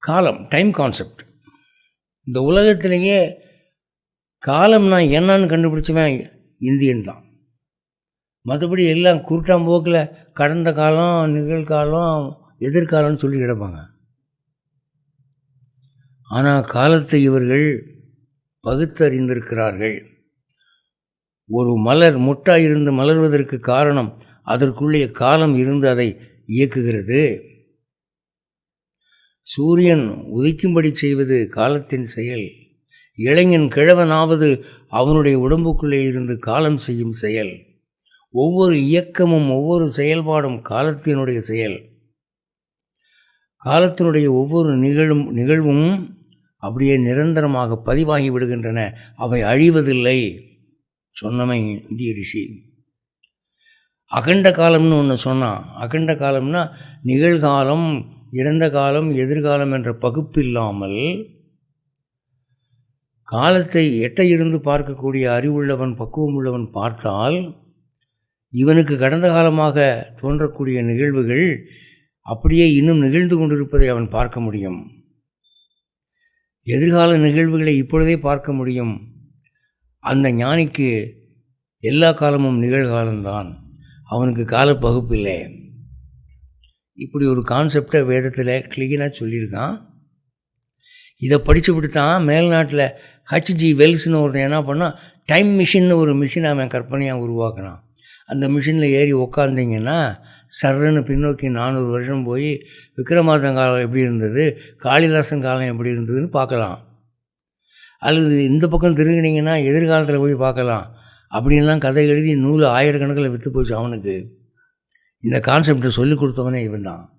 காலம், time concept. இந்த உலகத்திலேயே காலம்னா என்னன்னு கண்டுபிடிச்சவன் இந்தியன் தான். மற்றபடி எல்லாம் குருட்டாம்போக்கில் கடந்த காலம், நிகழ்காலம், எதிர்காலம்னு சொல்லி கிடப்பாங்க. ஆனால் காலத்தை இவர்கள் பகுத்தறிந்திருக்கிறார்கள். ஒரு மலர் மொட்டாயிருந்து மலர்வதற்கு காரணம் அதற்குள்ளே காலம் இருந்து அதை இயக்குகிறது. சூரியன் உதிக்கும்படி செய்வது காலத்தின் செயல். இளைஞன் கிழவனாவது அவனுடைய உடம்புக்குள்ளே இருந்து காலம் செய்யும் செயல். ஒவ்வொரு இயக்கமும் ஒவ்வொரு செயல்பாடும் காலத்தினுடைய செயல். காலத்தினுடைய ஒவ்வொரு நிகழ்வும் அப்படியே நிரந்தரமாக பதிவாகி விடுகின்றன. அவை அழிவதில்லை. சொன்னமை இந்திய ரிஷி. அகண்ட காலம்னு ஒன்று சொன்னான். அகண்ட காலம்னா நிகழ்காலம், இறந்த காலம், எதிர்காலம் என்ற பகுப்பில்லாமல் காலத்தை எட்ட இருந்து பார்க்கக்கூடிய அறிவுள்ளவன், பக்குவம் உள்ளவன் பார்த்தால் இவனுக்கு கடந்த காலமாக தோன்றக்கூடிய நிகழ்வுகள் அப்படியே இன்னும் நிகழ்ந்து கொண்டிருப்பதை அவன் பார்க்க முடியும். எதிர்கால நிகழ்வுகளை இப்பொழுதே பார்க்க முடியும். அந்த ஞானிக்கு எல்லா காலமும் நிகழ்காலம்தான். அவனுக்கு காலப்பகுப்பில்லை. இப்படி ஒரு கான்செப்டை வேதத்தில் கிளீனாக சொல்லியிருக்கான். இதை படிச்சுவிட்டு தான் மேல்நாட்டில் ஹச்ஜி வெல்ஸ்னு ஒருத்தன் என்ன பண்ணால் டைம் மிஷின்னு ஒரு மிஷினை அவன் கற்பனையாக உருவாக்கினான். அந்த மிஷினில் ஏறி உக்காந்திங்கன்னா சர்ன்னு பின்னோக்கி 400 வருஷம் போய் விக்ரமாதித்தன் காலம் எப்படி இருந்தது, காளிதாசன் காலம் எப்படி இருந்ததுன்னு பார்க்கலாம். அல்லது இந்த பக்கம் திரும்பினீங்கன்னா எதிர்காலத்தில் போய் பார்க்கலாம். அப்படின்லாம் கதை எழுதி நூல் ஆயிரக்கணக்கில் விற்று போச்சு அவனுக்கு. இந்த கான்செப்டை சொல்லி கொடுத்தவனே இவன் தான்.